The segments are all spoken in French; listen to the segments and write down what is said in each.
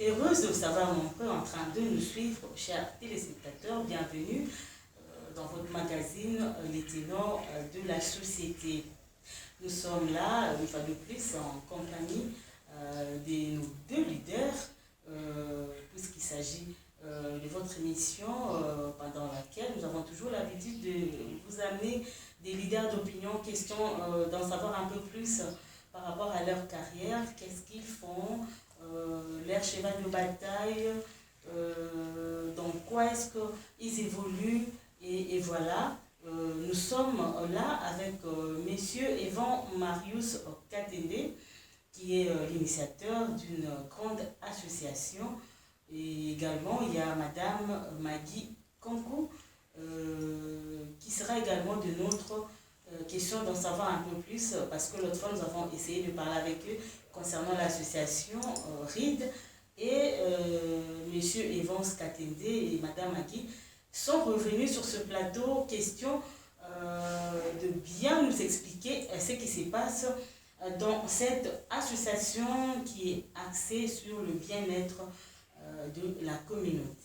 Heureuse de vous savoir nombreux en train de nous suivre, chers téléspectateurs. Bienvenue dans votre magazine Les ténors de la société. Nous sommes là, une fois de plus, en compagnie de nos deux leaders, puisqu'il s'agit de votre émission pendant laquelle nous avons toujours l'habitude de vous amener des leaders d'opinion, question d'en savoir un peu plus par rapport à leur carrière, qu'est-ce qu'ils font, leur cheval de bataille, dans quoi est-ce qu'ils évoluent, et voilà. Nous sommes là avec Monsieur Evan Marius Katende, qui est l'initiateur d'une grande association. Et également, il y a Madame Maggie Kankou, qui sera également de notre question d'en savoir un peu plus, parce que l'autre fois, nous avons essayé de parler avec eux concernant l'association RID. Et Monsieur Evan Katende et Madame Maggie sont revenus sur ce plateau, question de bien nous expliquer ce qui se passe dans cette association qui est axée sur le bien-être de la communauté.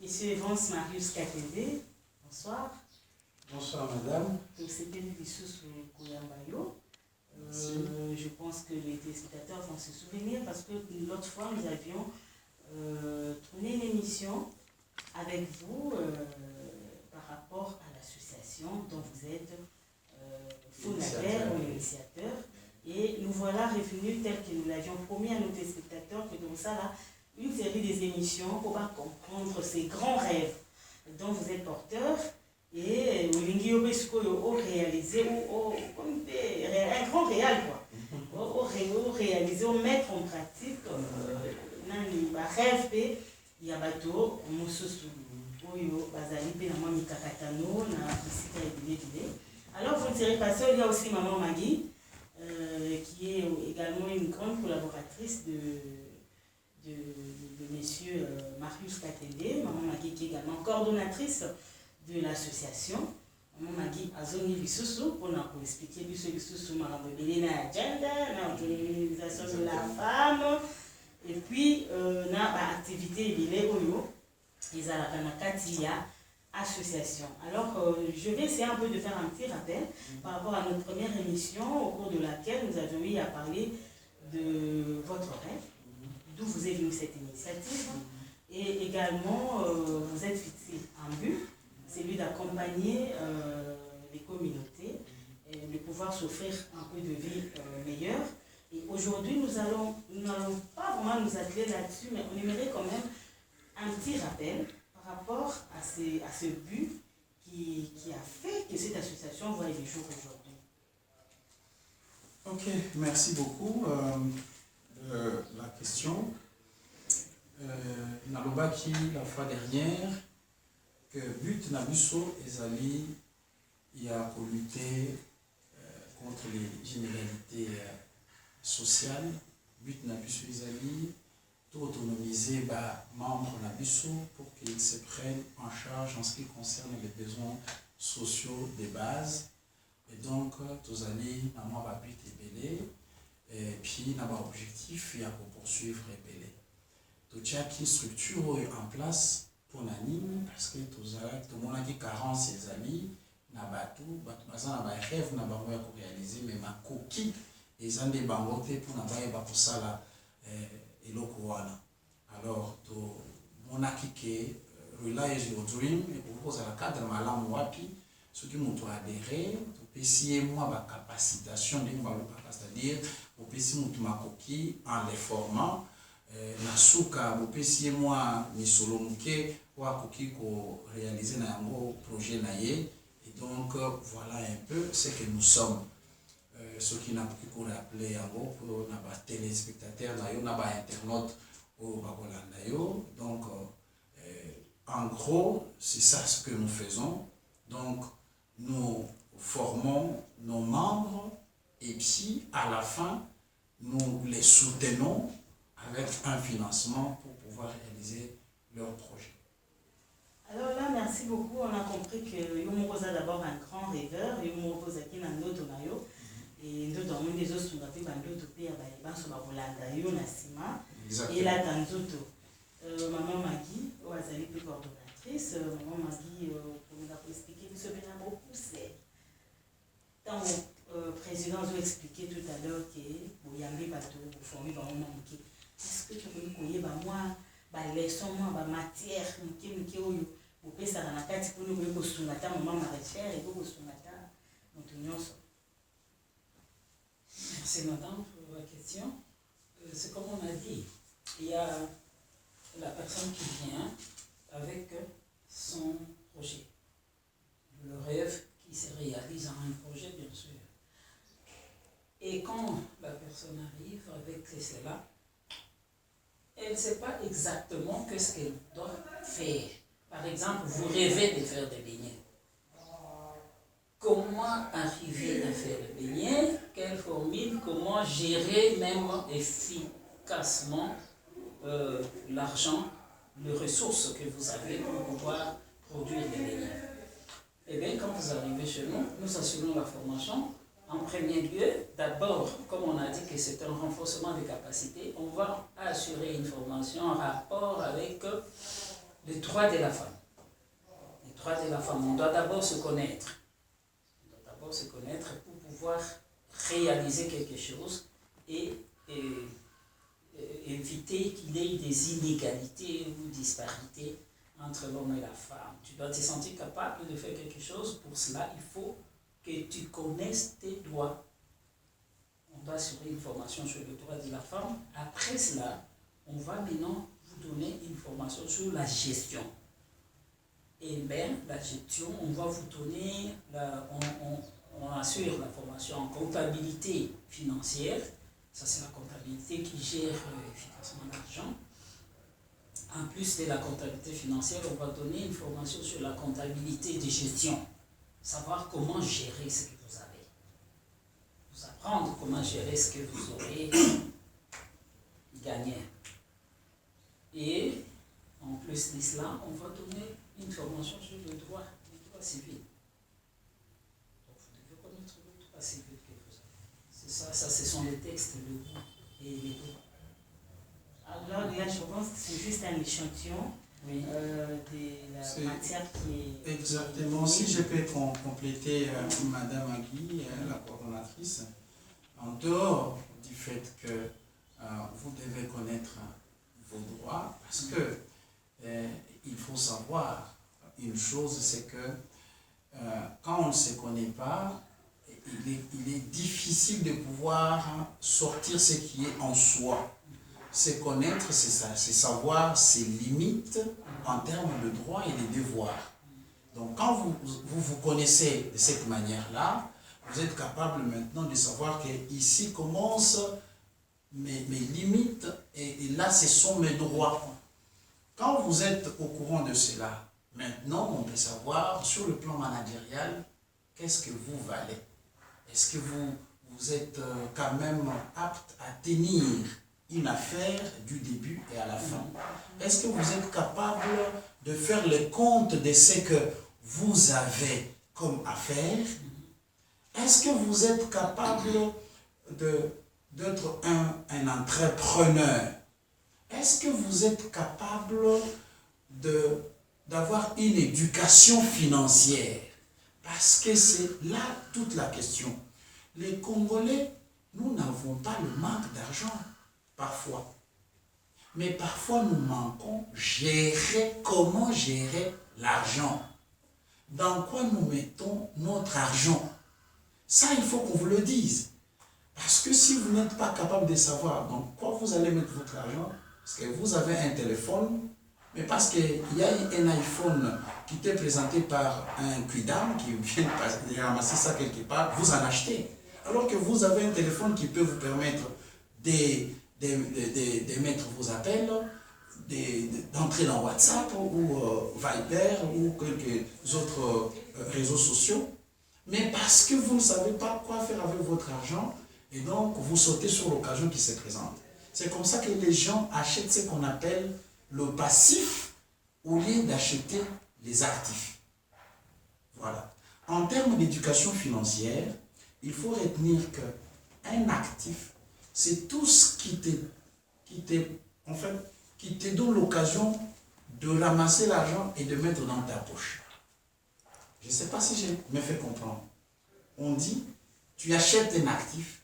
Monsieur Evan Marius Katende, bonsoir. Bonsoir madame. Je pense que les téléspectateurs vont se souvenir parce que l'autre fois nous avions tourné une émission avec vous par rapport à l'association dont vous êtes fondateur ou initiateur. Et nous voilà revenus tel que nous l'avions promis à nos téléspectateurs, que dans ça là, une série des émissions pour comprendre ces grands rêves dont vous êtes porteur. Et au réaliser, un grand réel quoi. Au réaliser, au mettre en pratique, rêve, il y a bateau, alors vous ne serez pas seul, il y a aussi Maman Maggie, qui est également une grande collaboratrice de Monsieur Marius Katende. Maman Maggie qui est également coordonnatrice de l'association. Maman Maggie a zoni Lissousou pour nous expliquer Lissousou marabobelé na agenda, na organisation de la femme, et puis na activité bilé oyo ezalaka na kati ya association. Alors je vais essayer un peu de faire un petit rappel par rapport à notre première émission au cours de laquelle nous avions eu à parler de votre rêve, d'où vous est venue cette initiative, et également vous êtes fixé un but, celui d'accompagner les communautés et de pouvoir s'offrir un peu de vie meilleure. Et aujourd'hui, nous n'allons pas vraiment nous atteler là-dessus, mais on aimerait quand même un petit rappel par rapport à ce but qui a fait que cette association voit les jours aujourd'hui. Ok, merci beaucoup de la question. Nalobaki la fois dernière que but Nabuso ezali il y a pour lutter contre les généralités sociales. But Nabuso ezali tout autonomiser membres Nabuso pour qu'ils se prennent en charge en ce qui concerne les besoins sociaux de base. Et donc tozali maman va but ebele et puis na ba objectif il y a pour poursuivre ebele. Totia qui structure en place pour l'anime parce que tout le monde a qui carence ses amis na batu baza na ba rêve na bango ya ko réaliser mais ma coquille les ande bangote pour na ba pour ça là eloko wana. Alors to monaki ke realize your dream et pour ça la cadre malamu wapi ceux qui m'ont adhéré to pesier moi ba capacitation de c'est-à-dire au pesier mutu ma coquille en les formant nasuka bopesi moi misolo muke wa koki ko réaliser na yango projet na ye. Et donc voilà un peu ce que nous sommes, ce qui n'a pu qu'on rappeler yango pour na ba téléspectateurs na yo na ba internautes au bakolanda yo. Donc en gros c'est ça ce que nous faisons. Donc nous formons nos membres et puis à la fin nous les soutenons avec un financement pour pouvoir réaliser leur projet. Alors là, merci beaucoup. On a compris que Yomokosa d'abord un grand rêveur, Yomokosa qui n'a d'autre nayo, et d'autres ont des autres sont appelés d'autres pays à Baïban, sur Babolanda, Yonasima, et là, dans d'autres. Maman Magui, Ouazali, plus coordonnatrice, Maman Magui, pour nous expliquer, nous sommes beaucoup, c'est. Tant le président nous a expliqué tout à l'heure que Boyambi Bateau, vous formez vraiment manqué. Est-ce que tu peux nous connaître, moi, leçon, moi, matière, vous pouvez ça dans la tête pour nous pouvez postuler maman maraîchère et vous postuler Merci madame pour la question. C'est comme on a dit, il y a la personne qui vient avec son projet, le rêve qui se réalise en un projet bien sûr. Et quand la personne arrive avec cela, elle ne sait pas exactement ce qu'elle doit faire. Par exemple, vous rêvez de faire des beignets. Comment arriver à faire des beignets? Quelle formule? Comment gérer même efficacement l'argent, les ressources que vous avez pour pouvoir produire des beignets? Eh bien, quand vous arrivez chez nous, nous assurons la formation. En premier lieu, d'abord, comme on a dit que c'est un renforcement des capacités, on va assurer une formation en rapport avec les droits de la femme. Les droits de la femme, on doit d'abord se connaître. On doit d'abord se connaître pour pouvoir réaliser quelque chose et éviter qu'il y ait des inégalités ou disparités entre l'homme et la femme. Tu dois te sentir capable de faire quelque chose. Pour cela, il faut que tu connaisses tes droits. On doit assurer une formation sur le droit de la femme. Après cela, on va maintenant vous donner une formation sur la gestion. Et bien, la gestion, on va vous donner, on assure la formation en comptabilité financière. Ça, c'est la comptabilité qui gère efficacement l'argent. En plus de la comptabilité financière, on va donner une formation sur la comptabilité de gestion. Savoir comment gérer ce que vous avez. Vous apprendre comment gérer ce que vous aurez gagné. Et en plus de cela, on va donner une formation sur le droit civil. Donc vous devez connaître le droit civil que vous avez. C'est ça, ce sont les textes, le droit et les droits. Alors là, je pense que c'est juste un échantillon. Oui. De la matière qui est... Exactement. Si je peux compléter Madame Agui, la coordonnatrice, en dehors du fait que vous devez connaître vos droits, parce que il faut savoir une chose, c'est que quand on ne se connaît pas, il est difficile de pouvoir sortir ce qui est en soi. Se connaître, c'est ça, c'est savoir ses limites en termes de droits et de devoirs. Donc quand vous connaissez de cette manière-là, vous êtes capable maintenant de savoir que ici commencent mes limites et là ce sont mes droits. Quand vous êtes au courant de cela, maintenant on peut savoir sur le plan managérial qu'est-ce que vous valez. Est-ce que vous êtes quand même apte à tenir une affaire du début et à la fin? Est-ce que vous êtes capable de faire le compte de ce que vous avez comme affaire? Est-ce que vous êtes capable d'être un entrepreneur? Est-ce que vous êtes capable d'avoir une éducation financière? Parce que c'est là toute la question. Les Congolais, nous n'avons pas le manque d'argent. Parfois. Mais parfois, nous manquons comment gérer l'argent. Dans quoi nous mettons notre argent? Ça, il faut qu'on vous le dise. Parce que si vous n'êtes pas capable de savoir dans quoi vous allez mettre votre argent, parce que vous avez un téléphone, mais parce qu'il y a un iPhone qui t'est présenté par un quidam qui vient de ramasser ça quelque part, vous en achetez. Alors que vous avez un téléphone qui peut vous permettre de mettre vos appels, d'entrer dans WhatsApp ou Viber ou quelques autres réseaux sociaux. Mais parce que vous ne savez pas quoi faire avec votre argent, et donc vous sautez sur l'occasion qui se présente. C'est comme ça que les gens achètent ce qu'on appelle le passif au lieu d'acheter les actifs. Voilà. En termes d'éducation financière, il faut retenir qu'un actif, c'est tout ce qui te donne l'occasion de ramasser l'argent et de mettre dans ta poche. Je ne sais pas si je me fais comprendre. On dit, tu achètes un actif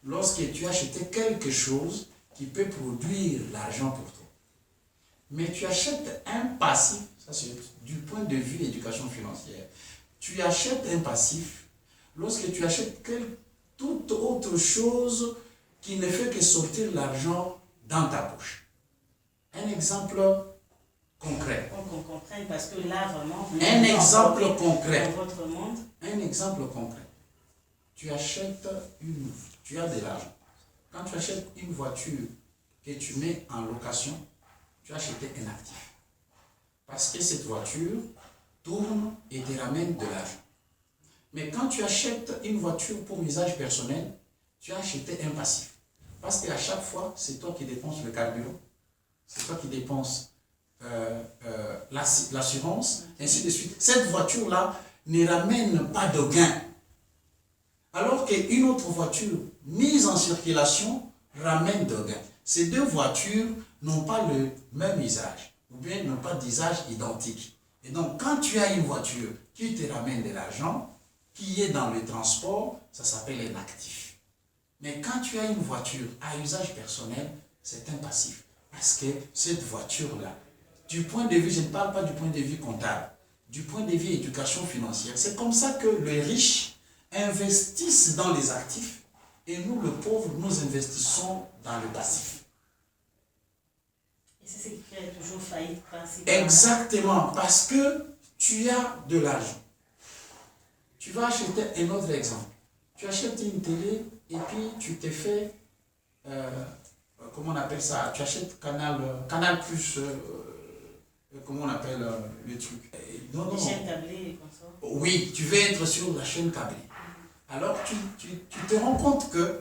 lorsque tu as acheté quelque chose qui peut produire l'argent pour toi. Mais tu achètes un passif, ça c'est du point de vue éducation financière, tu achètes un passif lorsque tu achètes toute autre chose qui ne fait que sortir l'argent dans ta poche. Un exemple concret. Pour qu'on comprenne, parce que là, vraiment, Un exemple concret. Dans votre monde. Un exemple concret. Tu as de l'argent. Quand tu achètes une voiture que tu mets en location, tu as acheté un actif. Parce que cette voiture tourne et te ramène de l'argent. Mais quand tu achètes une voiture pour usage personnel, tu as acheté un passif. Parce qu'à chaque fois, c'est toi qui dépenses le carburant, c'est toi qui dépenses l'assurance, ainsi de suite. Cette voiture-là ne ramène pas de gain. Alors qu'une autre voiture mise en circulation ramène de gain. Ces deux voitures n'ont pas le même usage, ou bien n'ont pas d'usage identique. Et donc, quand tu as une voiture qui te ramène de l'argent, qui est dans le transport, ça s'appelle un actif. Mais quand tu as une voiture à usage personnel, c'est un passif. Parce que cette voiture-là, du point de vue, je ne parle pas du point de vue comptable, du point de vue éducation financière, c'est comme ça que les riches investissent dans les actifs et nous, le pauvre, nous investissons dans le passif. Et c'est ce qui crée toujours faillite principalement. Exactement, parce que tu as de l'argent. Tu vas acheter un autre exemple. Tu achètes une télé et puis tu te fais, comment on appelle ça? Tu achètes Canal Plus, comment on appelle le truc? Les chaînes câblées comme ça. Oui, tu veux être sur la chaîne câblée. Alors tu te rends compte que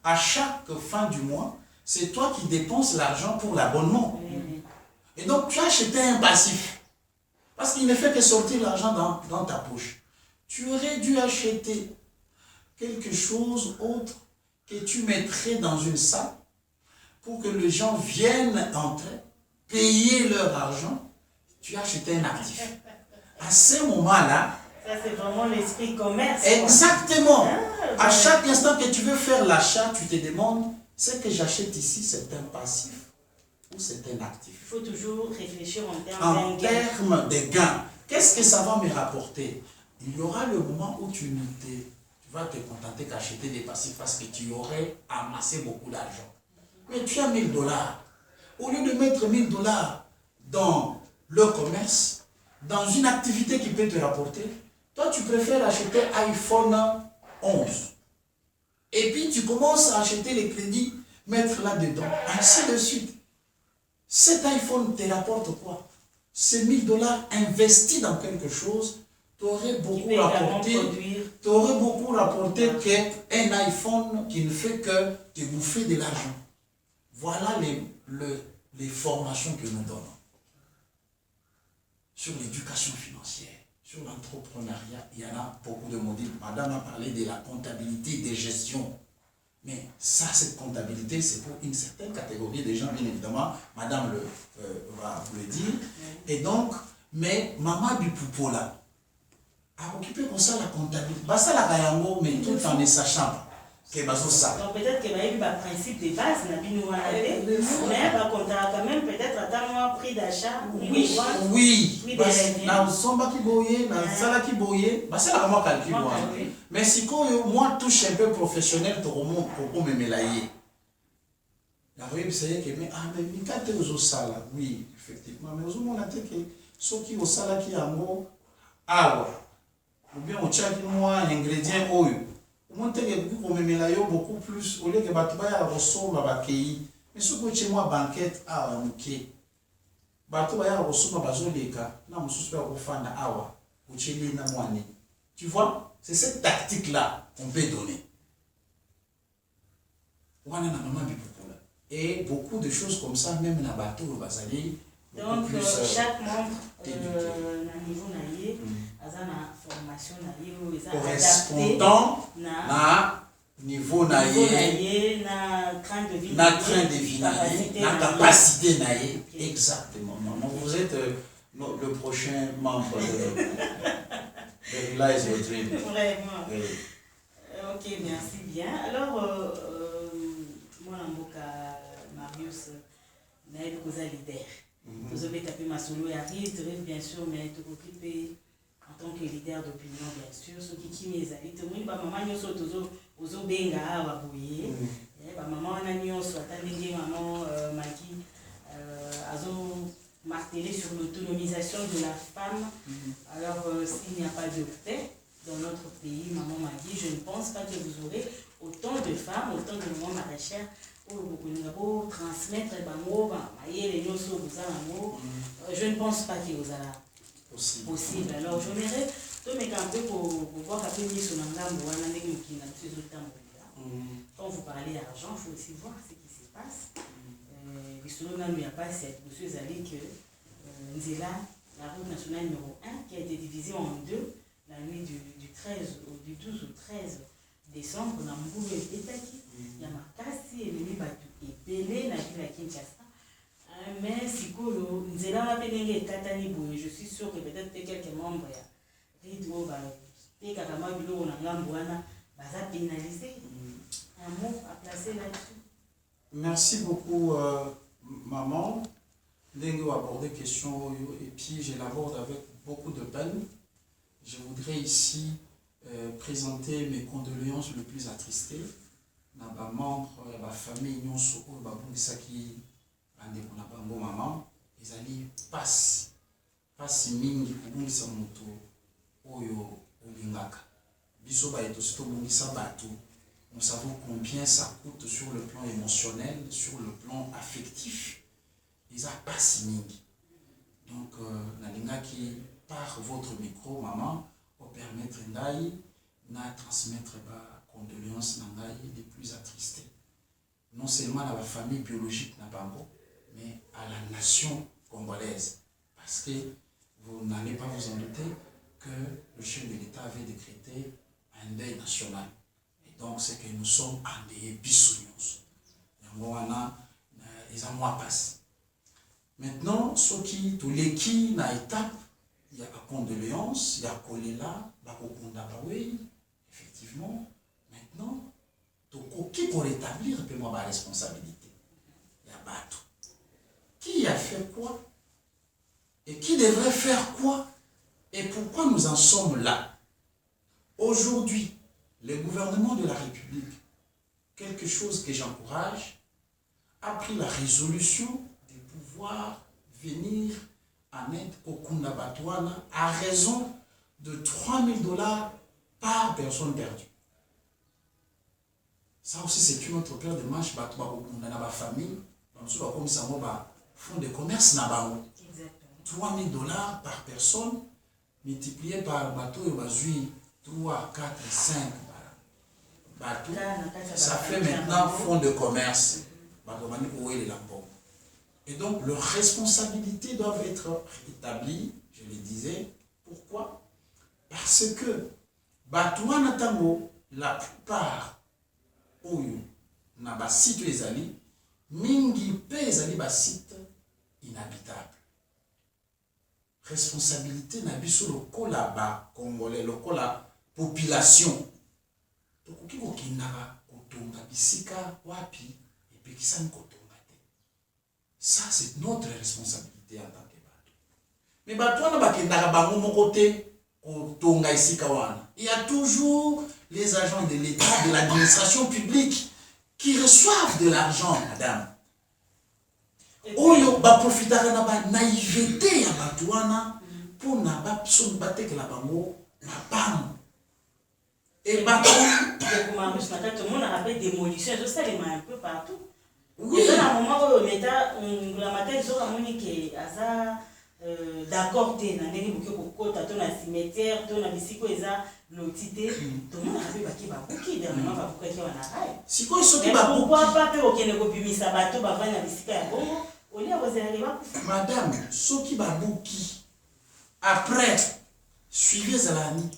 à chaque fin du mois, c'est toi qui dépenses l'argent pour l'abonnement. Oui. Et donc tu as acheté un passif. Parce qu'il ne fait que sortir l'argent dans ta poche. Tu aurais dû acheter quelque chose autre que tu mettrais dans une salle pour que les gens viennent entrer, payer leur argent. Tu as acheté un actif. À ce moment-là, ça, c'est vraiment l'esprit commerce. Exactement. Ah, à chaque instant que tu veux faire l'achat, tu te demandes, ce que j'achète ici, c'est un passif ou c'est un actif? Il faut toujours réfléchir En termes de gains. Qu'est-ce que ça va me rapporter? Il y aura le moment où tu vas te contenter qu'acheter des passifs parce que tu aurais amassé beaucoup d'argent. Mais tu as $1000. Au lieu de mettre $1000 dans le commerce, dans une activité qui peut te rapporter, toi tu préfères acheter iPhone 11. Et puis tu commences à acheter les crédits, mettre là-dedans, ainsi de suite. Cet iPhone te rapporte quoi? Ces $1000 investis dans quelque chose t'aurait beaucoup rapporté qu'un iPhone qui ne fait que te bouffer de l'argent. Voilà les formations que nous donnons sur l'éducation financière, sur l'entrepreneuriat. Il y en a beaucoup de modules. Madame a parlé de la comptabilité des gestions. Mais ça, cette comptabilité, c'est pour une certaine catégorie de gens, bien évidemment. Madame va vous le dire. Et donc, mais maman du poupo là, a occupé pour ça la comptabilité. Bah ça la kayango, mais tout en ne sachant pas. Ça. Donc peut-être qu'il y a eu le principe de base, mais par contre, quand même peut-être attendre un prix d'achat. Oui. Na somba qui boye, na sala qui boye, bah c'est la comment calcul. Mais si moi touche un peu professionnel, tu remontes pour me mélayer. La voyez, c'est que mais quand tu es au sala, oui, effectivement, mais aux hommes on a dit que ceux qui au sala qui en gros, ou bien au tchèque moi ingrédient oil. Mon beaucoup plus au lieu que Batubaya ressemble à Bakei. Mais ce que chez moi banquette à Mouké. Batubaya ressemble à Bazoleka. Non, je suis au fan à Awa. Ou Chili na Moine. Tu vois, c'est cette tactique-là qu'on peut donner. Et beaucoup de choses comme ça, même dans le bateau, Donc, plus, chaque membre, éduqué. na niveau na ye, aza na formation na ye, ou eza correspondant na niveau na ye, na train de vie na ye, na capacité na ye. Exactement. Non, vous êtes le prochain membre de Realize Your Dream. Vraiment. Oui. Ok, merci bien. Alors, moi, Namboka Marius, naïf causa leader. Vous avez tapé ma solo et arrive, bien sûr, mais tu occupé en tant que leader d'opinion, bien sûr. Ce qui m'est allé, tout le monde, maman, nous sommes aux benga à Wabouye. Maman, on a mis maman, Maki, azo martelé sur l'autonomisation de la femme. Alors, s'il n'y a pas de paix dans notre pays, maman m'a dit, je ne pense pas que vous aurez autant de femmes, autant de mamans maraîchères pour transmettre je ne pense pas qu'il y a possible. Alors, je m'aimerais un peu pour voir un peu quand vous parlez d'argent, il faut aussi voir ce qui se passe. Il n'y a pas cette monsieur Zali que la route nationale numéro 1 qui a été divisée en deux la nuit du 12 au 13 décembre dans Mboulou et Pétaki. Il y a ma casse et le batu et Pelé, la ville à Kinshasa. Mais si vous Nzela m'a pénétré Katani Boué, je suis sûr que peut-être quelques membres, Ridwo, Pékakama Bilo, Nangambouana, va pénaliser. Un mot à placer là-dessus. Merci beaucoup, maman. Dengo a abordé la question et puis je l'aborde avec beaucoup de peine. Je voudrais ici présenter mes condoléances les plus attristées na ba membre ya ba famille nyonso oyo babungisaki bandeko na bango maman ezali pasi mingi kobungisa moto oyo olingaka biso bayeto si tobungisa bato nous savons combien ça coûte sur le plan émotionnel, sur le plan affectif. Eza pasi mingi. Donc nalingaki par votre micro maman pour permettre ngai na transmettre ba condoléances nangai les plus attristées. Non seulement à la famille biologique na bango, mais à la nation congolaise. Parce que vous n'allez pas vous en douter que le chef de l'État avait décrété un deuil national. Et donc c'est que nous sommes endeuillés bisouillons. Yangoana les mois passent. Maintenant, ceux qui tous les qui na étape, il y a condoléances, il y a kolela, bakokunda bawe, effectivement. Maintenant, qui pour établir un peu moins ma responsabilité? Il y a Batou. Qui a fait quoi? Et qui devrait faire quoi? Et pourquoi nous en sommes là? Aujourd'hui, le gouvernement de la République, quelque chose que j'encourage, a pris la résolution de pouvoir venir en aide au Kunda Batouana à raison de $3 000 par personne perdue. Ça aussi, c'est une autre paire de manches dans la famille. Comme ça, on va fonds de commerce. $3 000 par personne multiplié par bateau et 3, 4, 5 bateaux. Ça fait maintenant fonds de commerce. Et donc, leurs responsabilités doivent être établies, je le disais. Pourquoi? Parce que Batouana Tango, la plupart oyo na ba site ezali mingi pe ezali ba site inhabitable. Responsabilité na biso lokola ba congolais lokola population tokoki kokindaka kotonga bisika wapi epekisani kotonga te. Ça c'est notre responsabilité en tant que bato. Mais bato wana bakendaka bango moko te kotonga isika wana. Il y a toujours les agents de l'État, de l'administration publique, qui reçoivent de l'argent, madame. Oyo ba profitaka na ba naïveté ya batouana pour na ba son bateke la bango na pam. Et bato tout le monde a rappelé démolition, je sais un peu partout. Oui. Et à un moment où l'État, la matière ils ont moniqué asa d'accord te na ndenge boke kokota to na cimetière to na bisiko eza lotité tout le monde a vu baki bakoki dernièrement bakoki wana rail siko soki pourquoi pas pe okene kopimisa bato bavandi na bisika ya bongo Madame, ceux qui babouki, après, suivez Zalani.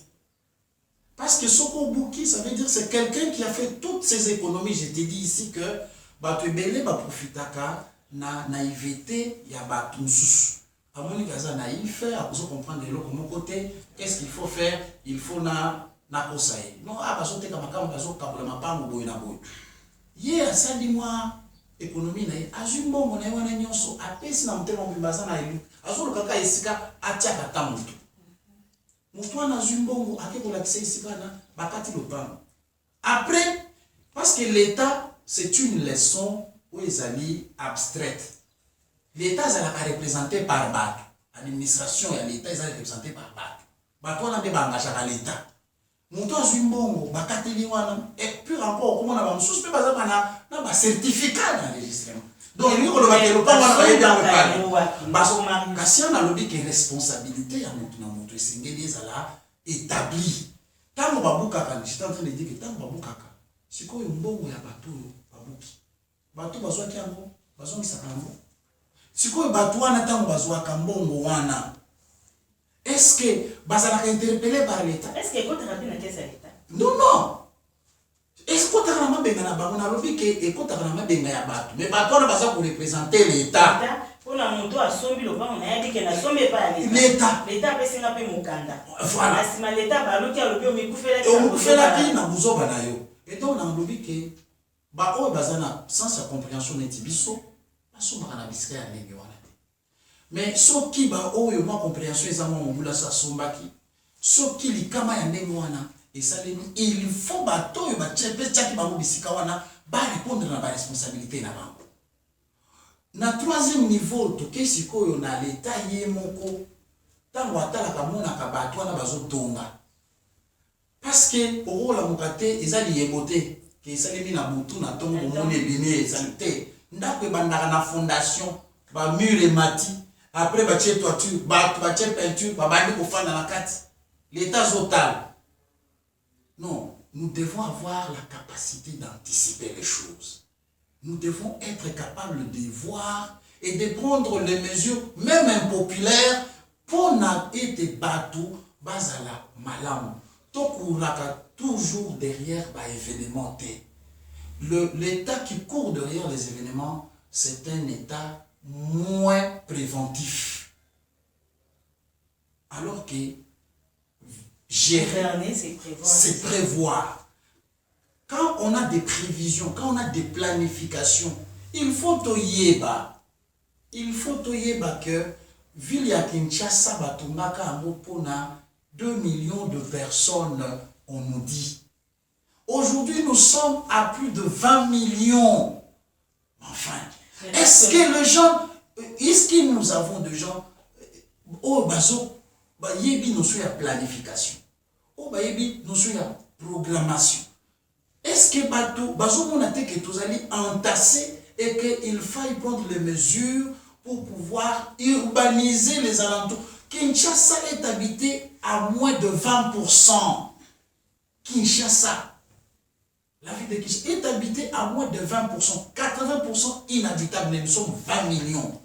Parce que Soko-Bouki, ça veut dire c'est quelqu'un qui a fait toutes ses économies. Je t'ai dit ici que Batu Bele va profiter na naïveté, il y a Batu Moussous. À mon avis, ça naïf, à cause comprendre de l'autre côté, qu'est-ce qu'il faut faire? Il faut na kosaï. Non, ah, parce que tu as un peu de boy. Hier, ça dit-moi, économie, azumbo, mon aïe, nyonso, apesi na mtema mbibaza na ilu. Azolo kaka isika, atiaka tamutu. Moutoua na zumbongo, ake pour l'accès ici, bakati lopango. Après, parce que l'État, c'est une leçon où ils allaient abstraite. L'État, ça n'est représenté par Bato. L'administration et l'État, ils sont représentés par Bato. Bato, on a des bangages à l'État. Moutoua zumbongo, bakati liwana, et puis encore, comment on a un sous-pé, on a un certificat d'enregistrement. Donc, nous, on a le pas, on a bien le parce que si on a le dit que responsabilité, c'est établi. Tant que babouka, j'étais en train de dire que tant que babouka, c'est quoi un bon ou un bateau, babouki. Bateau, bazoua qui a un bon, bazoua qui s'appelle un bon. C'est quoi un bateau, on attend bazoua qui a un bon ou un an. Est-ce que bazala est interpellé par l'État? Est-ce que quand tu as rappelé la caisse à l'État? Non, non. Est-ce que tu as rappelé la banque? On a dit que quand tu as rappelé la bateau, mais bateau, on a besoin pour représenter l'État. On a monté à Sombi, le banc, on a dit que la Sombi n'est pas l'État. L'État a fait un peu mon candidat. Voilà. Si l'État a dit que le fait la vie, na buzo banayo. Et donc, on a dit que bah oh bazana sans sa compréhension netibiso, pas son barana bisque à l'église. Mais ceux qui ba oh yo ma compréhension ils ont mon boula sa sombaki. Ceux qui li kama ya ndengwana et ça il faut bato yo ba chepe chaki ba bisika wana ba répondre na ba responsabilité na bango. Na troisième niveau toke sikoyo na l'État ye moko tango atalaka monaka bato wana bazotonga. Parce que au la mokate ezali yebote ke esalemi na butu na tongo bomoni ebimi ezali te ndako ebandaka na fondation ba mur emati après ba tie toiture ba tie peinture ba bandi kofanda na kati l'État zotal. Non, nous devons avoir la capacité d'anticiper les choses. Nous devons être capables de voir et de prendre les mesures, même impopulaires, pour n'être bateau, bazala malam. Tokuraka toujours derrière les événements. L'État qui court derrière les événements, c'est un État moins préventif. Alors que gérer, c'est prévoir. Quand on a des prévisions, quand on a des planifications, il faut toyeba. Il faut toyeba que ville ya Kinshasa batungaka amopona 2 millions de personnes, on nous dit. Aujourd'hui, nous sommes à plus de 20 millions. Enfin, est-ce que les gens, est-ce que nous avons des gens, oh, bazo, ba yebi nous sommes à planification, oh, ba yebi nous sommes à programmation. Est-ce que bazo monate que tous allez entasser et qu'il faille prendre les mesures pour pouvoir urbaniser les alentours? Kinshasa est habité à moins de 20%. Kinshasa, la ville de Kinshasa est habitée à moins de 20%. 80% inhabitable, mais nous sommes 20 millions.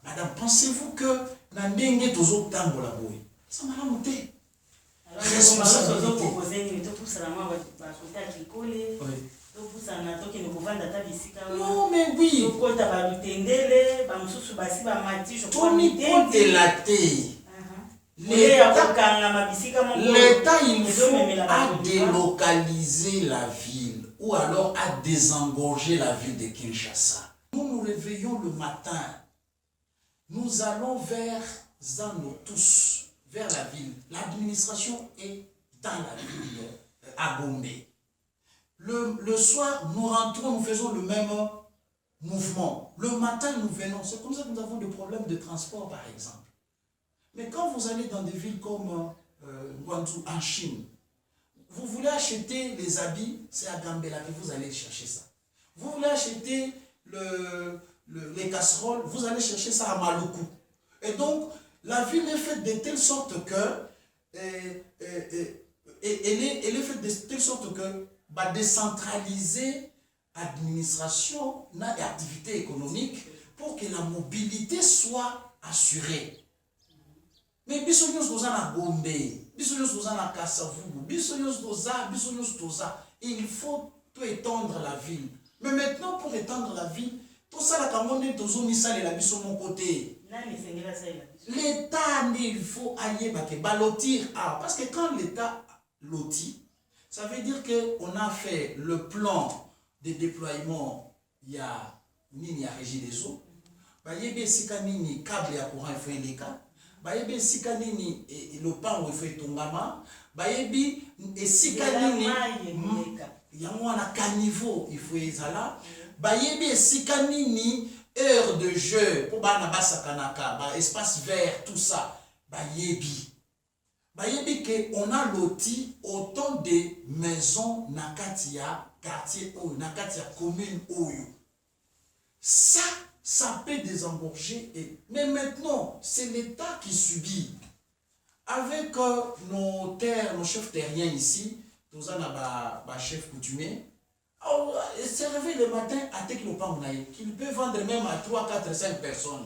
Madame, pensez-vous que Nandenge Tozo Tango la boue? Ça m'a monté. Non, mais oui. L'État, il faut à délocaliser la ville ou alors à désengorger la ville de Kinshasa. Nous nous réveillons le matin. Nous allons vers Zano tous, vers la ville. L'administration est dans la ville à Gombe. Le soir, nous rentrons, nous faisons le même mouvement. Le matin, nous venons. C'est comme ça que nous avons des problèmes de transport, par exemple. Mais quand vous allez dans des villes comme Guangzhou, en Chine, vous voulez acheter les habits, c'est à Gambela que vous allez chercher ça. Vous voulez acheter les casseroles, vous allez chercher ça à Maluku. Et donc, la ville est faite de telle sorte que elle est faite de telle sorte que décentraliser administration et activité économique pour que la mobilité soit assurée. Mais biso nyos toza na Gombe, biso nyos toza na Kasavubu, biso nyos toza, il faut tout étendre la ville. Mais maintenant, pour étendre la ville, tout ça, la Cameroun, tozo misale la biso mon côté. L'État, il faut aller balotir. Parce que quand l'État lotit, ça veut dire qu'on a fait le plan de déploiement, il y a Nini à Régie des eaux, il y a Sika Nini câble à courant, il faut les cas, il y a Sika Nini le pan où il faut tongama, il y a Sika Nini, il y a un caniveau, il faut les là, il y a Sika Nini heure de jeu pour Banabasa Kanaka, espace vert, tout ça, Bayebi. Bayebi que on a loti autant de maisons Nakatia, quartier Oyo, Nakatia commune Oyo. Ça peut désengorger. Mais maintenant, c'est l'État qui subit. Avec nos terres, nos chefs terriens ici, tous en a chef coutumier. Se réveille le matin à qu'il peut vendre même à 3, 4, 5 personnes.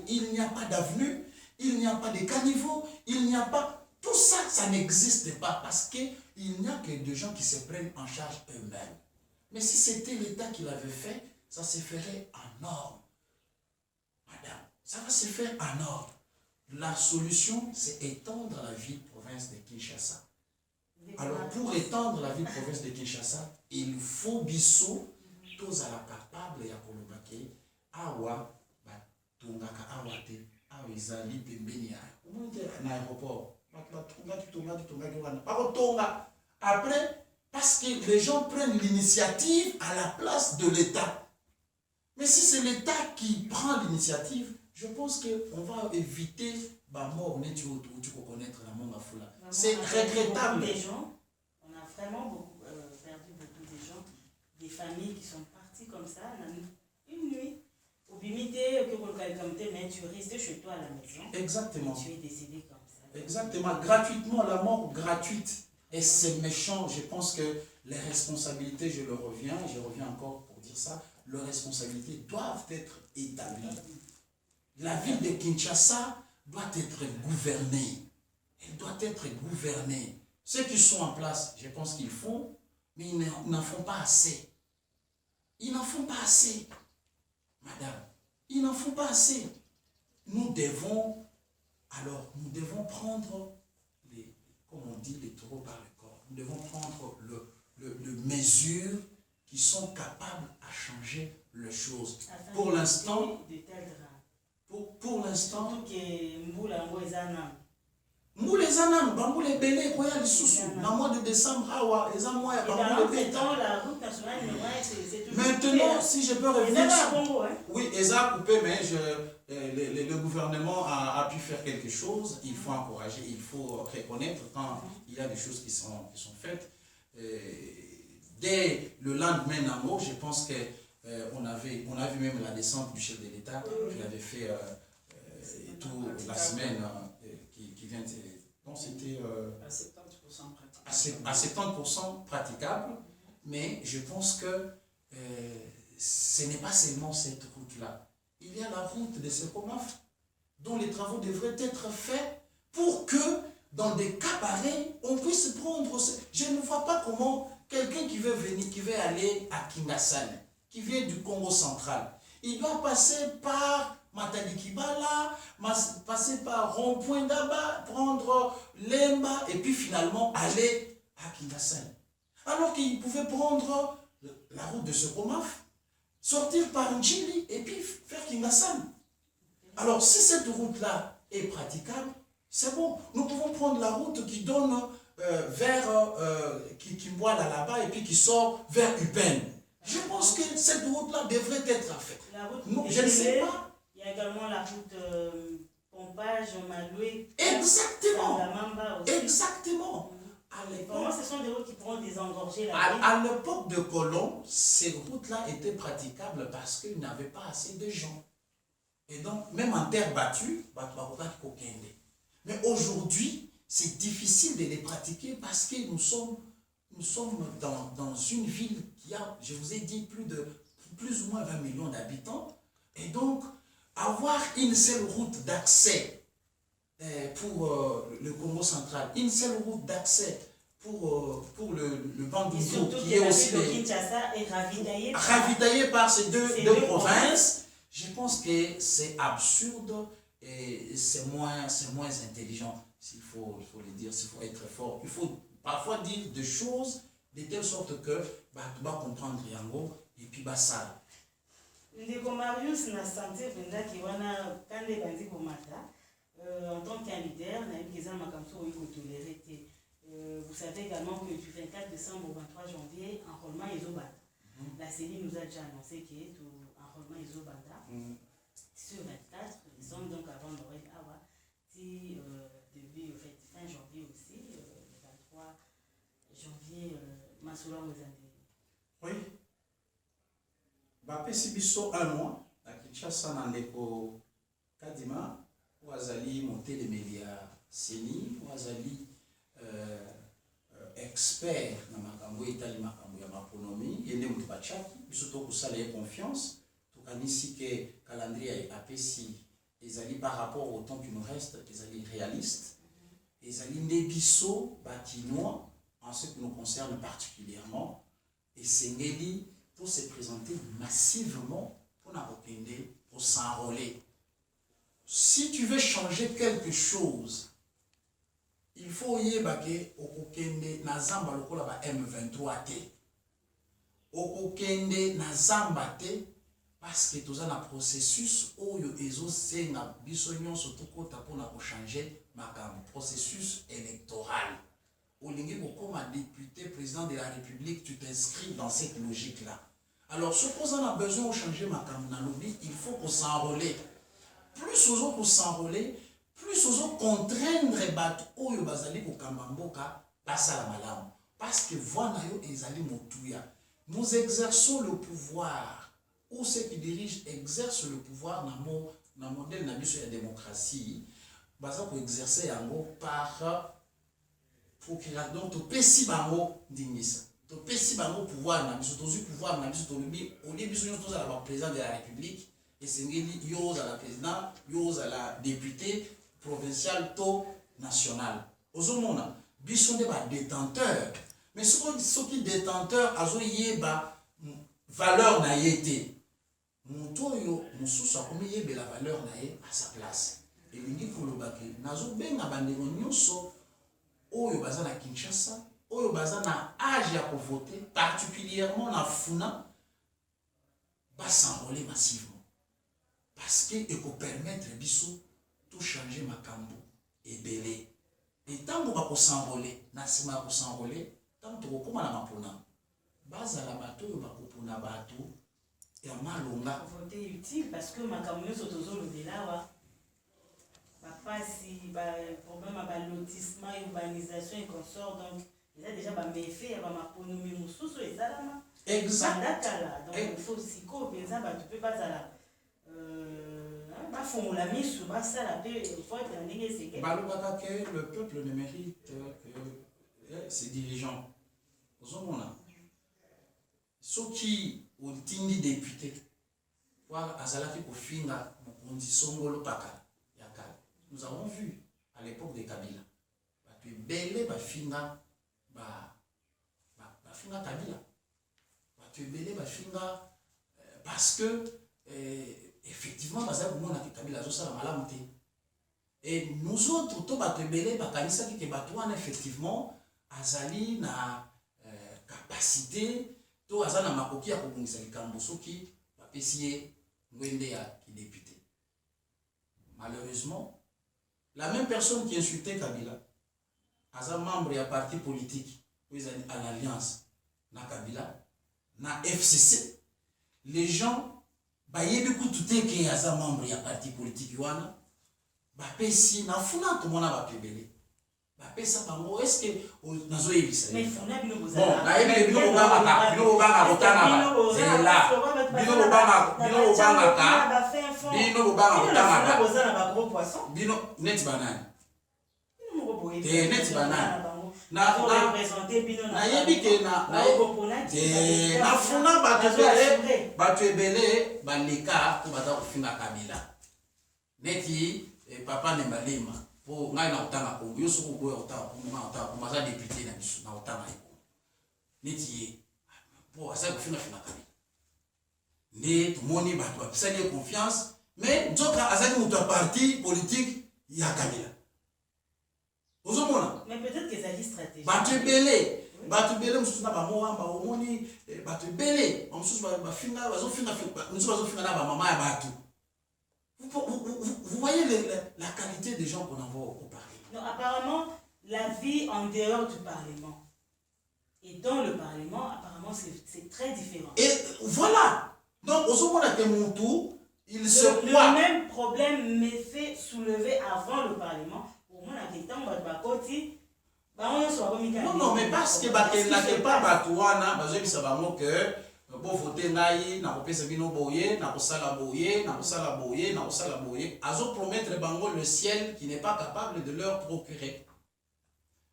Il n'y a pas d'avenue, il n'y a pas de caniveau, il n'y a pas... Tout ça, ça n'existe pas parce qu'il n'y a que des gens qui se prennent en charge eux-mêmes. Mais si c'était l'État qui l'avait fait, ça se ferait en ordre. Madame, ça va se faire en ordre. La solution, c'est étendre la ville-province de Kinshasa. Alors, pour étendre la ville-province de Kinshasa, il faut biso, tous à la capable ya kolobake, awa, tongaka awate, awizali pembeni ya. Au moins, un aéroport. Après, parce que les gens prennent l'initiative à la place de l'État. Mais si c'est l'État qui prend l'initiative, je pense qu'on va éviter la mort, mais tu peux connaître la mort à Foula. C'est regrettable. On a vraiment beaucoup, perdu beaucoup de gens, des familles qui sont parties comme ça, une nuit. Au bimité, mais tu restes chez toi à la maison. Exactement. Et tu es décédé comme ça. Exactement. Gratuitement, la mort gratuite. Et c'est méchant. Je pense que les responsabilités, je reviens encore pour dire ça, les responsabilités doivent être établies. La ville de Kinshasa doit être gouvernée. Elle doit être gouvernée. Ceux qui sont en place, je pense qu'ils font, mais ils n'en font pas assez. Ils n'en font pas assez. Madame, ils n'en font pas assez. Nous devons prendre, comme on dit, les taureaux par le corps. Nous devons prendre les mesures qui sont capables à changer les choses. Pour l'instant, pour l'instant, Mboule ezana, bamboule belé koya lisusu. Dans le mois de décembre, awa, eza mois ya bamboule beta. Maintenant, si je peux revenir sur... Oui, eza coupé, mais le gouvernement a pu faire quelque chose. Il faut encourager, il faut reconnaître quand il y a des choses qui sont faites. Dès le lendemain d'Amo, je pense qu'on a vu même la descente du chef de l'État qu'il avait fait toute la semaine qui vient de... Donc c'était à 70% praticable, mais je pense que ce n'est pas seulement cette route-là. Il y a la route de Sekomaf, dont les travaux devraient être faits pour que, dans des cas pareils, on puisse prendre... Je ne vois pas comment quelqu'un qui veut venir, qui veut aller à Kingasane, qui vient du Congo central, il doit passer par Matadi Kibala, passer par Rond-Point Daba, prendre Lemba et puis finalement aller à Kingasane. Alors qu'il pouvait prendre la route de Sekomaf, sortir par Njili et puis faire Kingasane. Alors si cette route-là est praticable, c'est bon. Nous pouvons prendre la route qui donne vers Kimboala là-bas et puis qui sort vers Upen. Je pense que cette route-là devrait être faite. Je ne sais pas. Il y a également la route Pompage, Maloué. Exactement. Mamba aussi. Exactement. Comment ce sont des routes qui pourront désengorger la ville? À l'époque de Colomb, ces routes-là étaient praticables parce qu'il n'y avait pas assez de gens. Et donc, même en terre battue, mais aujourd'hui, c'est difficile de les pratiquer parce que nous sommes dans une ville qui a, je vous ai dit, plus de plus ou moins 20 millions d'habitants. Et donc, avoir une seule route d'accès pour le Congo central, une seule route d'accès pour le Bandundu, qui est aussi Kinshasa est ravitaillé par ces deux provinces, je pense que c'est absurde et c'est moins intelligent, s'il faut le dire, s'il faut être fort. Il faut parfois dire des choses de telle sorte que tu vas comprendre Yango et puis ça. Ndeko Marius na santé penda ki wana kande bandi komata en tant qu'un leader na kiza makamso oyo toléré té. Vous savez également que du 24 décembre au 23 janvier enrôlement Ezobata. La CENI nous a déjà annoncé que tout enrôlement Ezobata sur 24 décembre, donc avant Noël awa ti début fin janvier aussi le 23 janvier Masula Mozambique. Oui. Bapesi biso un mois na Kinshasa na ndeko Kadima wazali motelemeli ya CENI wazali expert na makambo etali makambo ya maponomi yende mutu bachaki biso tokusala ye confiance tokanisi ke calendrier apesi ezali par rapport au temps qui nous reste ezali réaliste ezali nde biso bakinois en ce qui nous concerne particulièrement esengeli pour se présenter massivement pour s'enrôler. Si tu veux changer quelque chose, il faut y aller na zamba lokola ba M23 te. Okokende na zamba te parce que toza na processus oyo ezo senga biso nyonso tokota pona ko changer makambo processus électoral. Olingi comme député président de la République, tu t'inscris dans cette logique-là. Alors, ce qu'on a besoin de changer ma lobby, il faut qu'on s'enrôle. Plus aux autres s'enrôler, plus aux autres contraindre bat oyo bazali ko kambamboka passa la malam. Parce que voilà yo ezali motuya. Nous exerçons le pouvoir, ou ceux qui dirigent exercent le pouvoir dans le modèle de la démocratie. Baza ko exercer yango par procurateur. Donc, tu pesi bango d'ingisa. Tu pesi bango pouvoir na biso, tu pouvoir na biso, au lieu biso nous tous à la président de la République, et c'est yo à la président, yo à la député provincial to national. Ozomona, biso de ba détenteur. Mais ce qui détenteur azo yeba valeur na yete. Muto yo mususu akomi yebe la valeur na ye à sa place. Et lingi pour le baké, nazo benga bandeko nyonso oyo baza na Kinshasa, oyo baza na âge ya voter, particulièrement na Funa, va s'enrôler massivement. Parce que il peut permettre biso tout changer makambo et belé. Et tant qu'on va s'enrôler, na sima ko s'enrôler, tant qu'on va na mapona. Baza la bato yo ba kopona bato ya malonga. Voter utile parce que makambo yo sotozo le delawa. Pas si problème à lotissement, urbanisation et consort, donc il y a déjà des méfaits, ma ponomie moussous et ça là. Exact. Donc il faut aussi que tu peux pas là. Pas fond la mise sur ça la paix, il faut être un négocié. Que le peuple ne mérite que ses dirigeants. Ceux qui ont été députés, voilà, Azalaki Kofinga, Mokondi Songolo Paka. Nous avons vu à l'époque de Kabila, tu es belé, finga Kabila. Tu es belé, finga parce que effectivement, Kabila et nous autres, tout va te belé, Kanisa qui est effectivement, Azali na capacité, tout Azana Makoki à Kobungisa Kamboso qui va pessier Gwende qui député. Malheureusement, la même personne qui insultait Kabila, as un membre et un parti politique, à l'alliance, na Kabila, na FCC, les gens, bah y a beaucoup tout est qui as un membre et un parti politique, Yoana, bah si na funa tout le monde va pébélé, bah ça bah moi est-ce que nazo yebisa. Mais funa bino bon, na yebile bino obanga rotana, c'est là, bino obanga Bino net banane. Net banane. représenter bino na yebi ke na funa bato ebele baleka po baza kofinga Kabila neti papa Nembalema po ngai na otanga Kongo yo soko boya otanga maza député na biso na otanga Kongo neti ye po asa kofinga Kabila nde tomoni bato bapesani confiance mais nzoka azali moto ya parti politique ya Kabila ozomona mais peut-être que ezali stratégie bato ebele mosusu na bamowamba omoni bato ebele bamosusu bafinga bazofinga na bamama ya bato. Vous voyez la qualité des gens qu'on envoie au Parlement. Non, apparemment, la vie en dehors du Parlement et dans le Parlement, apparemment, c'est très différent. Et voilà. Donc, au second de mon tour, il se croit. Le même problème m'est fait soulever avant le Parlement. Au moins, la question non, mais parce que n'a pas batouana, que pour voter naï, na kopesa bino boye, na kosala boye, na kosala boye, na kosala boye, azo promettre bango le ciel qui n'est pas capable de leur procurer.